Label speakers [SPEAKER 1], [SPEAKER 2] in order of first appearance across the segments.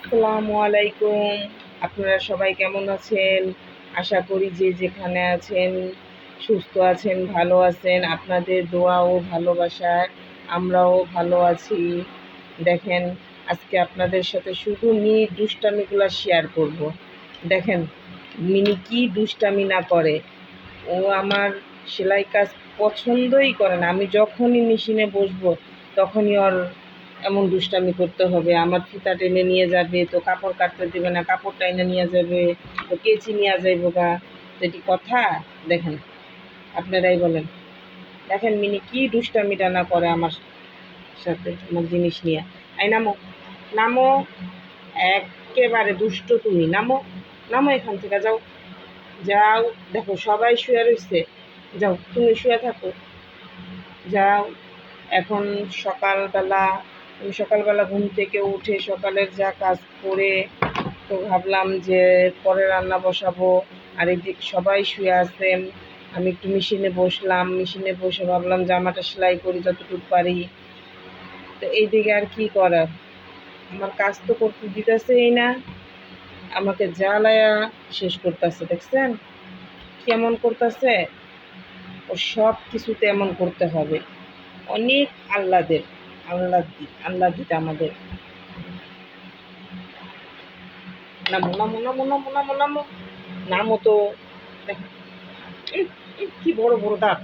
[SPEAKER 1] আসসালামু আলাইকুম। আপনারা সবাই কেমন আছেন? আশা করি যে যেখানে আছেন সুস্থ আছেন, ভালো আছেন। আপনাদের দোয়া ও ভালোবাসায় আমরাও ভালো আছি। দেখেন, আজকে আপনাদের সাথে শুধু দুষ্টামিগুলো শেয়ার করব। দেখেন মিনি কি দুষ্টামি না করে। ও আমার সেলাই কাজ পছন্দই করে না। আমি যখনই মেশিনে বসবো তখনই ওর এমন দুষ্টামি করতে হবে। আমার ফিতা টেনে নিয়ে যাবে, তো কাপড় কাটতে দেবে না, কাপড় টাইনে নিয়ে যাবে, তো কেচি নিয়ে যাইবো গা। তো এটি কথা? দেখেন, আপনারাই বলেন। দেখেন মিনি কি দুষ্টামিটা না করে আমার সাথে, আমার জিনিস নিয়ে। আই নামো, নামো, একেবারে দুষ্ট তুমি। নামো, নামো এখান থেকে, যাও, যাও। দেখো সবাই শুয়ে রয়েছে, যাও তুমি শুয়ে থাকো, যাও। এখন সকালবেলা, আমি সকালবেলা ঘুম থেকে উঠে সকালের যা কাজ করে তো ভাবলাম যে পরে রান্না বসাবো। আর এদিক সবাই শুয়ে আছেন, আমি একটু মেশিনে বসলাম, মেশিনে বসে ভাবলাম জামাটা সেলাই করি যতটুকু পারি। তো এইদিকে আর কি করার, আমার কাজ তো করতে দিতেছেই না, আমাকে জ্বালায়া শেষ করতেছে। দেখছেন কেমন করতেছে? ও সব কিছুতে এমন করতে হবে। অনেক আহ্লাদের, আহ্লাদিত আমাদের। নামো, নামো, নামো, নামো, নামো, নামো, নামো তো। দেখো, কি বড় বড় দাঁত,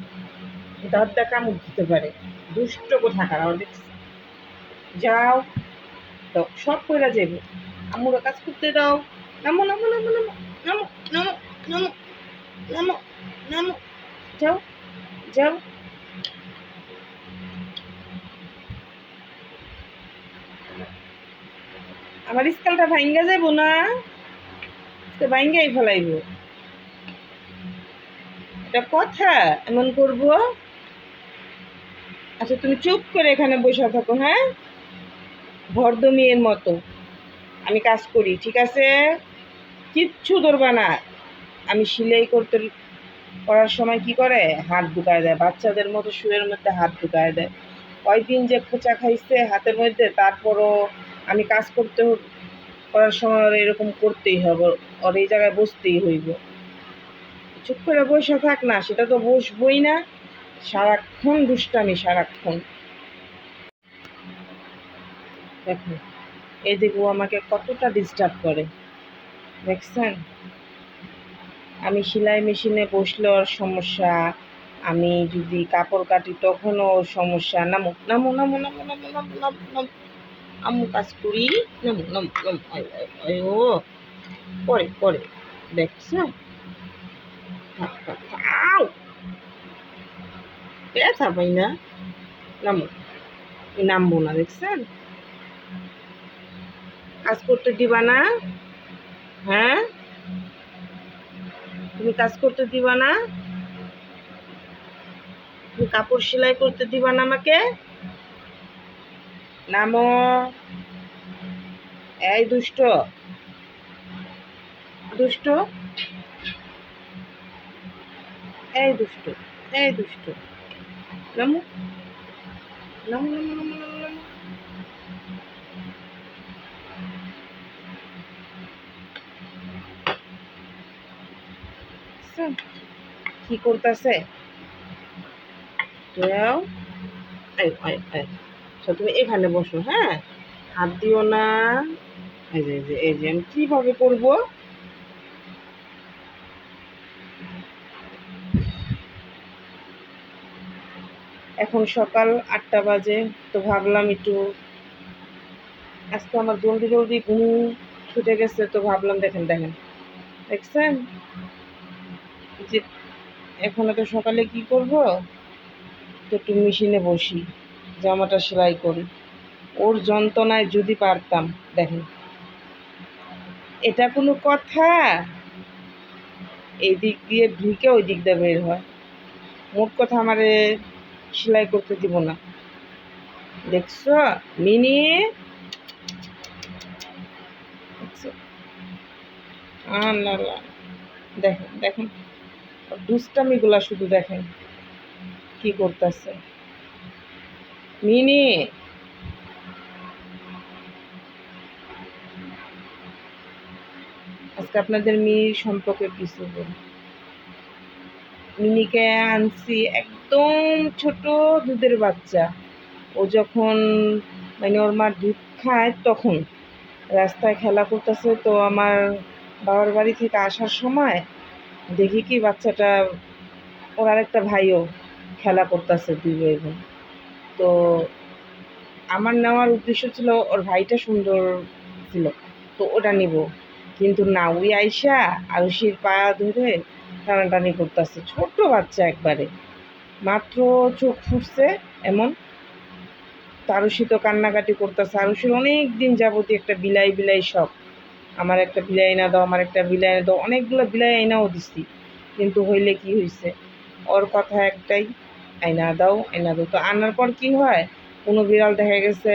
[SPEAKER 1] দাঁত দিয়ে কামড় দিতে পারে। দুষ্ট কোথাকার আমার দেখছি। যাও, তো সব কইরা যাবে। আম্মুরা কাজ করতে দাও। নামো, নামো, নামো, নামো, নামো, নামো, নামো, নামো, নামো, যাও, যাও। আমার স্কেলটা ভাঙ্গা যাইব না, ভাঙ্গাই ফেলাইব। এটা কথা এমন করবো? আচ্ছা তুমি চুপ করে এখানে বসে থাকো, হ্যাঁ, ভর্দ মেয়ের মতো। আমি কাজ করি, ঠিক আছে? কিচ্ছু ধরবা না। আমি সেলাই করার সময় কি করে, হাত ঢুকায় দেয়, বাচ্চাদের মতো শুয়ের মধ্যে হাত ঢুকায় দেয়। কয়দিন যে খোঁচা খাইছে হাতের মধ্যে, তারপরও আমি কাজ করার সময় ওর এরকম করতেই হবে, ওর এই জায়গায় বসতেই হইব। চুপ করে বসে থাক না, সেটা তো বসবই না। সারাক্ষণ দুষ্টামি, সারাক্ষণ। দেখো এদিকে ও আমাকে কতটা ডিস্টার্ব করে, দেখছেন? আমি সেলাই মেশিনে বসলে ওর সমস্যা, আমি যদি কাপড় কাটি তখনও ওর সমস্যা। নামো, নামো, নামো, নামো, নামো, নামো, নামো, নামো, আম্মু কাজ করি। নামো, নামো, নামো, ও পরে পরে, দেখছো? থাক, থাক, আউ, ব্যথা পাই না। নামো, নামবো না, দেখছেন? কাজ করতে দিবা না, হ্যাঁ? তুমি কাজ করতে দিবা না? তুমি কাপড় সেলাই করতে দিবা না আমাকে? নামো, এই দুষ্ট, দুষ্ট, এই দুষ্ট, এই দুষ্ট। নামো, নামো, নামো, নামো, নামো, নামো। দেখছেন কি করতেছে? যাও, এই, এই, এই। তুমি এখানে বসো, হ্যাঁ, হাত দিও না। এই যে আমি কিভাবে করবো? এখন সকাল 8টা বাজে, তো ভাবলাম একটু, আজকে আমার জলদি জলদি ঘুম ছুটে গেছে, তো ভাবলাম, দেখেন দেখেন, দেখছেন যে এখন তো সকালে কি করব, তো একটু মেশিনে বসি, জামাটা সেলাই করি। ওর যন্ত্রণায় যদি পারতাম। দেখেন এটা কোনো কথা? এই দিক দিয়ে ঢুকে ওই দিক দিয়ে বের হয়। মোট কথা আমারে সেলাই করতে দিব না। দেখছো মিনি? দেখছো? আল্লাহ, দেখেন দেখেন দুষ্টামিগুলা শুধু দেখেন কি করতেছে। মিনি, আজকে আপনাদের মিনির সম্পর্কে কিছু বলি। মিনিকে আনছি একদম ছোট দুধের বাচ্চা। ও যখন মানে ওর মা দুধ খায় তখন রাস্তায় খেলা করতেছে, তো আমার বাবার বাড়ি থেকে আসার সময় দেখি কি বাচ্চাটা, ওর আরেকটা ভাইও খেলা করতেছে, দুই ভাই বোন। তো আমার নেওয়ার উদ্দেশ্য ছিল ওর ভাইটা সুন্দর ছিল, তো ওটা নিব, কিন্তু না, ওই আইসা আরুষির পা ধরে টানাটানি করতেছে, ছোট বাচ্চা একবারে, মাত্র চোখ ফুটছে এমন। তো আরুষি তো কান্নাকাটি করতেছে, আরুষির অনেক দিন যাবতীয় একটা বিলাই বিলাই শখ, আমার একটা বিলাই এনে দাও, আমার একটা বিলাই এনে দাও, অনেকগুলো বিলাই আইনাও দিছি, কিন্তু হইলে কি হয়েছে, ওর কথা একটাই, আয়না দাও আয়না দাও। তো আনার পর কি হয়, কোনো বিড়াল দেখা গেছে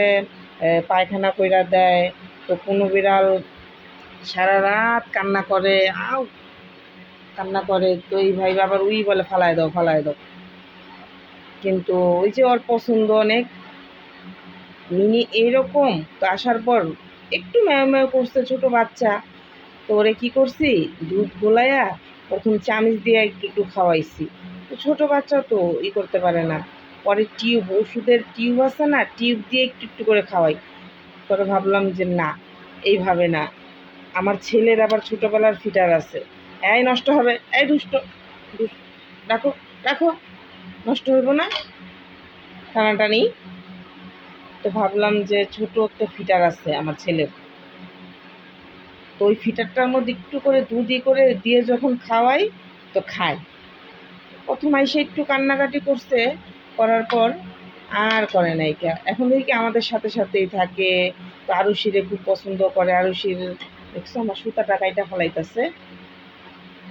[SPEAKER 1] পায়খানা কইরা দেয়, তো কোনো বিড়াল সারা রাত কান্না করে, আও কান্না করে, তো এই ভাই আবার উই বলে ফালায় দাও ফালায় দাও। কিন্তু ওই যে ওর পছন্দ অনেক মিনি এইরকম, তো আসার পর একটু ম্যাও ম্যাও করছে, ছোট বাচ্চা। তো ওরে কি করছি, দুধ গোলাইয়া প্রথম চামিচ দিয়ে একটু একটু খাওয়াইছি, তো ছোট বাচ্চা তো করতে পারে না। পরে টিউব, ওষুধের টিউব আছে না, টিউব দিয়ে একটু একটু করে খাওয়াই। পরে ভাবলাম যে না, এইভাবে না, আমার ছেলের আবার ছোটোবেলার ফিটার আছে, এই নষ্ট হবে, এই দুষ্ট, রাখো রাখো, নষ্ট হইব না, টানাটানি। তো ভাবলাম যে ছোট একটা ফিটার আছে আমার ছেলের, তো ওই ফিটারটার মধ্যে একটু করে দুধ করে দিয়ে যখন খাওয়াই, তো খায়। প্রথম আইসে একটু কান্নাকাটি করছে, করার পর আর করে নাই, এখন দেখি আমাদের সাথে সাথেই থাকে। তো আরুষিরে খুব পছন্দ করে, আরুষির দেখছো আমার সুতাটা কাইটা ফেলাইতেছে,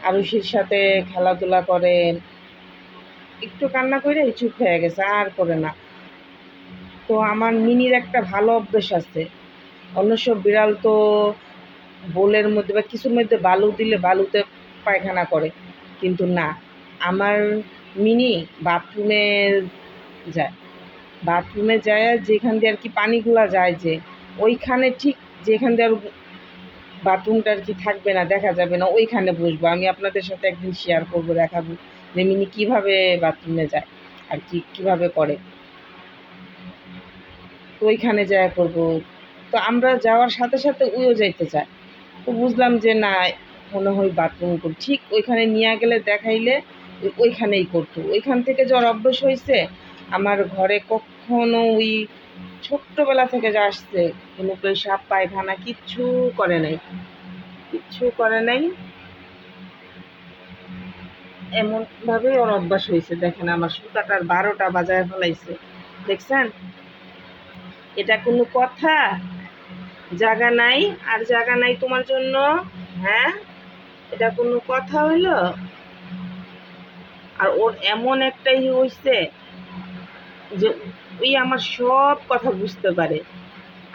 [SPEAKER 1] আরুষির সাথে খেলাধুলা করে, একটু কান্না করে চুপ হয়ে গেছে, আর করে না। তো আমার মিনির একটা ভালো অভ্যেস আছে, অন্য সব বিড়াল তো বোলের মধ্যে বা কিছুর মধ্যে বালু দিলে বালুতে পায়খানা করে, কিন্তু না, আমার মিনি বাথরুমে যায়, বাথরুমে যায় যেখান দিয়ে আর কি পানিগুলা যায়, যে ওইখানে ঠিক যেখান দিয়ে আর বাথরুমটা আর কি থাকবে না, দেখা যাবে না, ওইখানে বসবো। আমি আপনাদের সাথে একদিন শেয়ার করবো, দেখাবো যে মিনি কীভাবে বাথরুমে যায় আর কি কীভাবে করে, তো ওইখানে যায় করবো। তো আমরা যাওয়ার সাথে সাথে উইও যাইতে চায়, তো বুঝলাম যে না, মনে হয় বাথরুম করি, ঠিক ওইখানে নিয়ে গেলে দেখাইলে ওইখানেই করতো, ওইখান থেকে যাওয়ার অভ্যেস হয়েছে। আমার ঘরে কখনো ওই ছোট্টবেলা থেকে যা আসছে, কোনো পেশাব পায়খানা কিচ্ছু করে নাই, কিচ্ছু করে নাই, এমনভাবেই ওর অভ্যাস হয়েছে। দেখেন আমার সুতাটার 12টা বাজায় ফেলাইছে, দেখছেন, এটা কোনো কথা, জায়গা নাই আর জায়গা নাই তোমার জন্য, হ্যাঁ, এটা কোনো কথা হইলো। আর ওর এমন একটাই হয়েছে যে ওই আমার সব কথা বুঝতে পারে,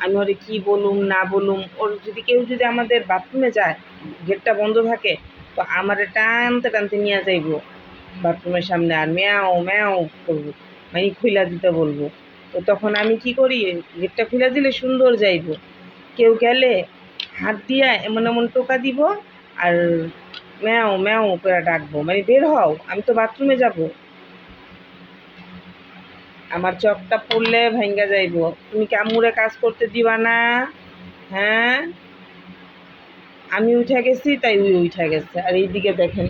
[SPEAKER 1] আমি ওরে কি বলুম না বলুম, ওর যদি কেউ যদি আমাদের বাথরুমে যায়, গেটটা বন্ধ থাকে, তো আমারে টানতে টানতে নিয়ে যাইব বাথরুমের সামনে, আর ম্যাও ম্যাও করবো, মানে খুইলা দিতে বলবো। তো তখন আমি কি করি, গেটটা খুলে দিলে সুন্দর যাইব, কেউ গেলে হাত দিয়া এমন এমন টোকা দিব, আর ম্যাও ম্যাও করে ডাকবো, মানে বের হও, আমি তো বাথরুমে যাব, আমার চকটা পড়লে ভাঙ্গা যাইব, তুমি কি আম্মুরে কাজ করতে দিবা না, হ্যাঁ, আমি উঠে গেছি তাই উই উঠে গেছে। আর এইদিকে দেখেন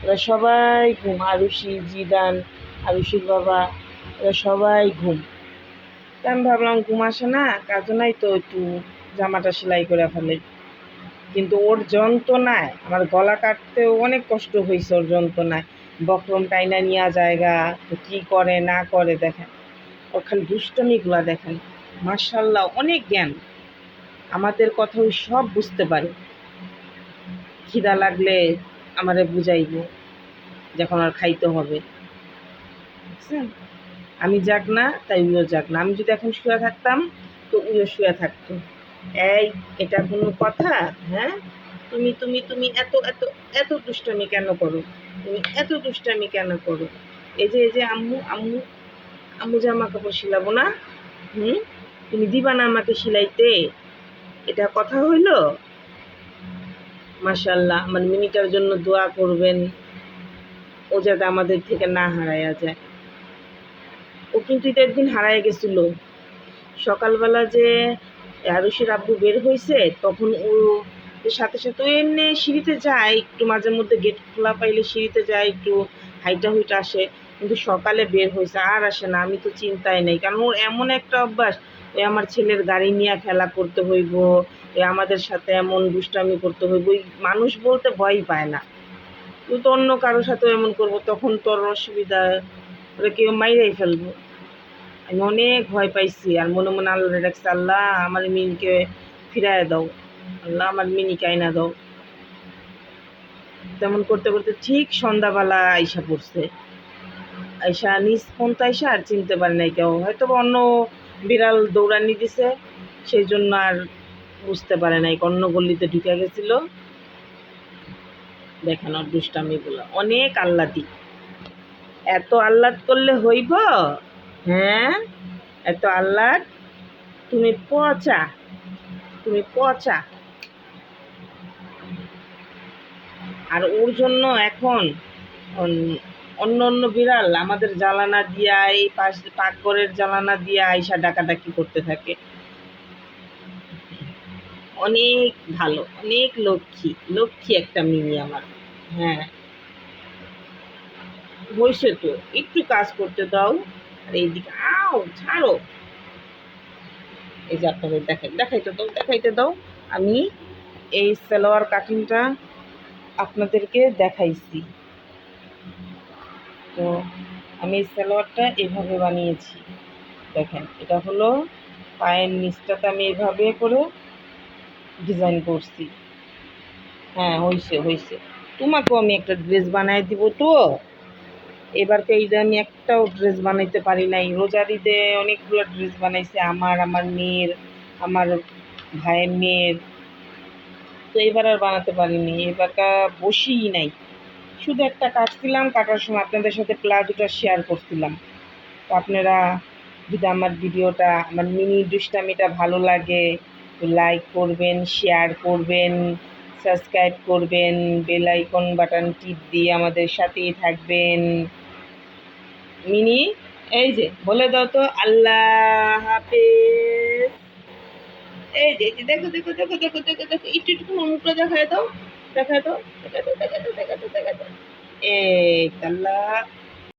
[SPEAKER 1] ওরা সবাই ঘুম, আরুষি, জিদান, আরুষির বাবা, ওরা সবাই ঘুম। তা আমি ভাবলাম ঘুম আসে না, কাজও নাই, তো একটু জামাটা সেলাই করে ফেলে। কিন্তু ওর যন্ত্রণায় আমার গলা কাটতেও অনেক কষ্ট হয়েছে, ওর যন্ত্রণায় বক্রম টাইনা নিয়ে জায়গা, তো কী করে না করে দেখেন, ওর খালি দুষ্টমিগুলা দেখেন, মার্শাল্লাহ অনেক জ্ঞান, আমাদের কথা ওই সব বুঝতে পারে। খিদা লাগলে আমারে বুঝাইব যখন আর খাইতে হবে, বুঝছেন, আমি যাক না তাই উইও যাক না, আমি যদি এখন শুয়ে থাকতাম তো উইও শুয়ে থাকতো। এই, এটা কোনো কথা, হ্যাঁ, তুমি তুমি তুমি এত এত এত দুষ্টামি কেন করো, তুমি এত দুষ্টামি কেন করো, এই যে আম্মু আম্মু আম্মু জামা কাপড় শিলাবো না, হুম, তুমি দিবা না আমাকে সিলাইতে, এটা কথা হইল, মাশাআল্লাহ, আমার মিনিটার জন্য দোয়া করবেন, ও যাতে আমাদের থেকে না হারায়া যায়। ও কিন্তু এটা একদিন হারায় গেছিল। সকালবেলা যে আরুষের আব্বু বের হয়েছে তখন ও সাথে সাথে ও এমনি সিঁড়িতে যায়, একটু মাঝে মধ্যে গেট খোলা পাইলে সিঁড়িতে যায়, একটু হাইটা হুইটা আসে, কিন্তু সকালে বের হয়েছে আর আসে না। আমি তো চিন্তাই নেই, কারণ ওর এমন একটা অভ্যাস, ওই আমার ছেলের গাড়ি নিয়ে খেলা করতে হইব, ওই আমাদের সাথে এমন দুষ্টামি করতে হইব, ওই মানুষ বলতে ভয় পায় না। তুই তো অন্য কারোর সাথেও এমন করবো তখন তোর অসুবিধা, ওরা কেউ মাইরাই ফেলবো। আমি অনেক ভয় পাইছি আর মনে মনে আল্লাহরে রাখছি, আল্লাহ আমার মিনকে ফিরায় দাও, আল্লাহ আমার মিনিকে আইনা দাও। তেমন করতে করতে ঠিক সন্ধ্যাবেলা আইসা পড়ছে। আইসা নিজ পন্থা আইসা আর চিনতে পারে নাই কেউ, হয়তো বা অন্য বিড়াল দৌড়ানি দিছে, সেই জন্য আর বুঝতে পারে নাই, অন্য গল্লিতে ঢুকে গেছিল। দেখেন ওর দুষ্টামিগুলো, অনেক আহ্লাদি। এত আহ্লাদ করলে হইব? হ্যাঁ, এত আহ্লাদ? তুমি পচা, তুমি পচা। আর ওর জন্য এখন অন্য অন্য বিড়াল আমাদের জ্বালানা দিয়া, এই পাকঘরের জ্বালানা দিয়া আইসা ডাকাডাকি করতে থাকে। অনেক ভালো, অনেক লক্ষ্মী, লক্ষ্মী একটা মিনি আমার। হ্যাঁ, হয়েছে তো, একটু কাজ করতে দাও। আর এইদিকে আও ছাড়ো। এই যে আপনাদের দেখাইতে দাও, দেখাইতে দাও। আমি এই সালোয়ার কাটিংটা আপনাদেরকে দেখাইছি। তো আমি এই সালোয়ারটা এভাবে বানিয়েছি। দেখেন, এটা হলো পায়ের নিচটাতে আমি এভাবে করে ডিজাইন করছি। হ্যাঁ, হয়েছে হয়েছে। তোমাকেও আমি একটা ড্রেস বানাই দিব তো। এবারকে ঈদে আমি একটাও ড্রেস বানাইতে পারি নাই। রোজার ঈদে অনেকগুলো ড্রেস বানাইছে, আমার, আমার মেয়ের, আমার ভাইয়ের মেয়ের। তো এবার আর বানাতে পারিনি, এবারটা বসিই নাই। শুধু একটা কাটছিলাম, কাটার সময় আপনাদের সাথে প্লাজোটা শেয়ার করছিলাম। তো আপনারা যদি আমার ভিডিওটা, আমার মিনি দুষ্টামিটা ভালো লাগে, লাইক করবেন, শেয়ার করবেন, সাবস্ক্রাইব করবেন, বেল আইকন বাটন টিপ দিয়ে আমাদের সাথেই থাকবেন। মিনি, এই যে বলে দাও তো আল্লাহ হাফেজ। এই যে দেখো দেখো দেখো দেখো দেখো দেখো, একটু একটু মুখটা দেখায় দাও, দেখায় দাও, দেখায় দাও, দেখায় দাও, দেখায় দাও, দেখায় দাও। এই আল্লাহ।